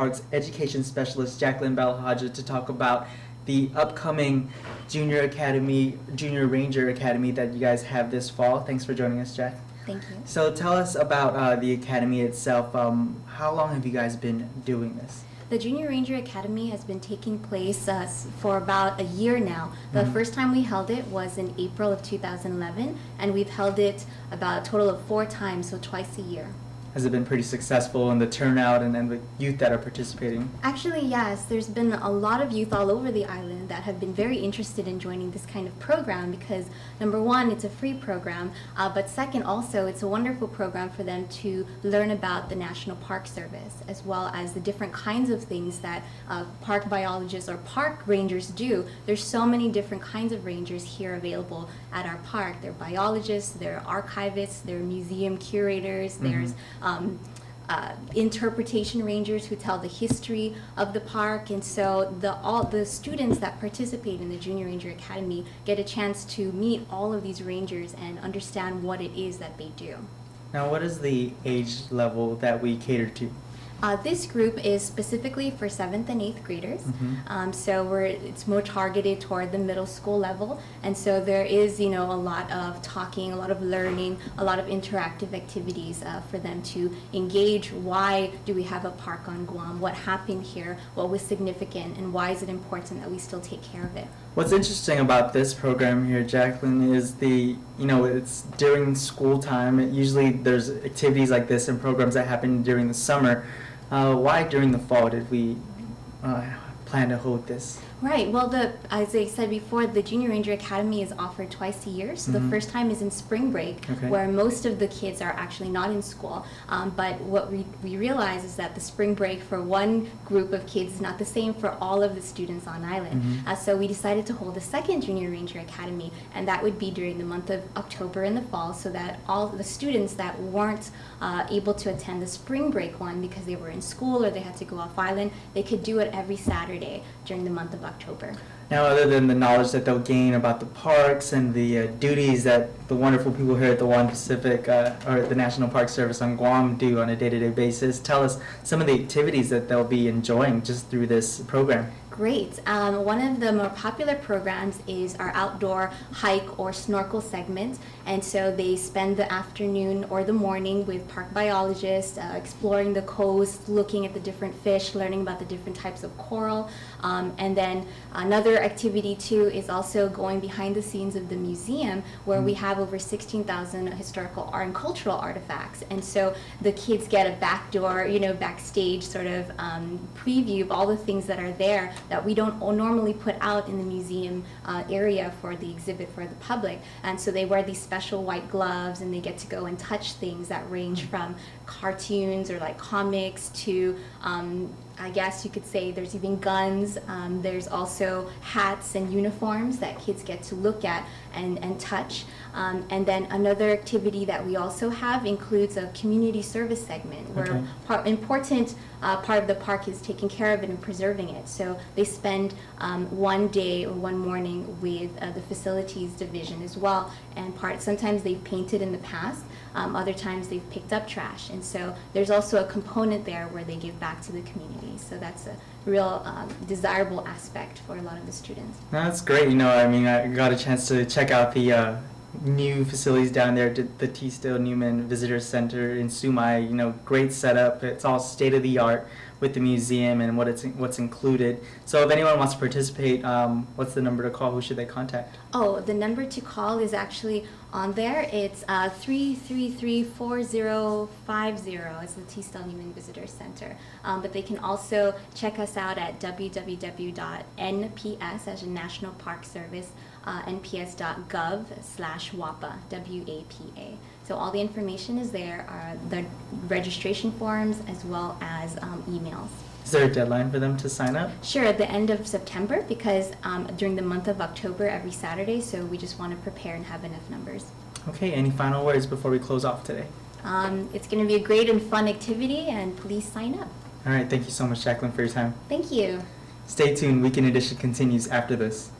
Parks Education Specialist Jacqueline Balhaja to talk about the upcoming Junior Ranger Academy that you guys have this fall. Thanks for joining us, Jack. Thank you. So tell us about the academy itself. How long have you guys been doing this? The Junior Ranger Academy has been taking place for about a year now. The first time we held it was in April of 2011, and we've held it about a total of 4 times, so twice a year. Has it been pretty successful in the turnout and the youth that are participating? Actually, yes. There's been a lot of youth all over the island that have been very interested in joining this kind of program because, number one, it's a free program, but second, also, it's a wonderful program for them to learn about the National Park Service, as well as the different kinds of things that park biologists or park rangers do. There's so many different kinds of rangers here available at our park. They're biologists, they're archivists, they're museum curators, there's interpretation rangers who tell the history of the park, and so all the students that participate in the Junior Ranger Academy get a chance to meet all of these rangers and understand what it is that they do. Now, what is the age level that we cater to? This group is specifically for 7th and 8th graders, so it's more targeted toward the middle school level, and so there is, a lot of talking, a lot of learning, a lot of interactive activities for them to engage. Why do we have a park on Guam? What happened here? What was significant? And why is it important that we still take care of it? What's interesting about this program here, Jacqueline, is it's during school time. Usually there's activities like this and programs that happen during the summer. Why during the fall did we plan to hold this? Right. Well, as I said before, the Junior Ranger Academy is offered twice a year. So the first time is in spring break, where most of the kids are actually not in school. But what we realize is that the spring break for one group of kids is not the same for all of the students on island. So we decided to hold a second Junior Ranger Academy, and that would be during the month of October in the fall, so that all the students that weren't able to attend the spring break one because they were in school or they had to go off island, they could do it every Saturday during the month of October. Now, other than the knowledge that they'll gain about the parks and the duties that the wonderful people here at the One Pacific or the National Park Service on Guam do on a day-to-day basis, tell us some of the activities that they'll be enjoying just through this program. Great. One of the more popular programs is our outdoor hike or snorkel segment, and so they spend the afternoon or the morning with park biologists exploring the coast, looking at the different fish, learning about the different types of coral, and then another activity too is also going behind the scenes of the museum, where we have over 16,000 historical art and cultural artifacts, and so the kids get a backdoor, backstage sort of preview of all the things that are there that we don't normally put out in the museum area for the exhibit for the public. And so they wear these special white gloves and they get to go and touch things that range from cartoons or like comics to I guess you could say there's even guns. There's also hats and uniforms that kids get to look at and touch. And then another activity that we also have includes a community service segment where important part of the park is taking care of it and preserving it. So they spend one day or one morning with the facilities division as well. And sometimes they've painted in the past, other times they've picked up trash. And so there's also a component there where they give back to the community. So that's a real desirable aspect for a lot of the students. That's great. I got a chance to check out the new facilities down there, the T. Still Newman Visitor Center in Sumai. Great setup. It's all state of the art with the museum and what's included. So if anyone wants to participate, what's the number to call? Who should they contact? Oh, the number to call is actually on there. It's 333-4050. It's the T. Still Newman Visitor Center. But they can also check us out at www.nps, as a National Park Service, nps.gov/WAPA, WAPA. So all the information is there, the registration forms as well as emails. Is there a deadline for them to sign up? Sure, at the end of September, because during the month of October every Saturday, so we just want to prepare and have enough numbers. Okay, any final words before we close off today? It's going to be a great and fun activity, and please sign up. All right, thank you so much, Jacqueline, for your time. Thank you. Stay tuned, Weekend Edition continues after this.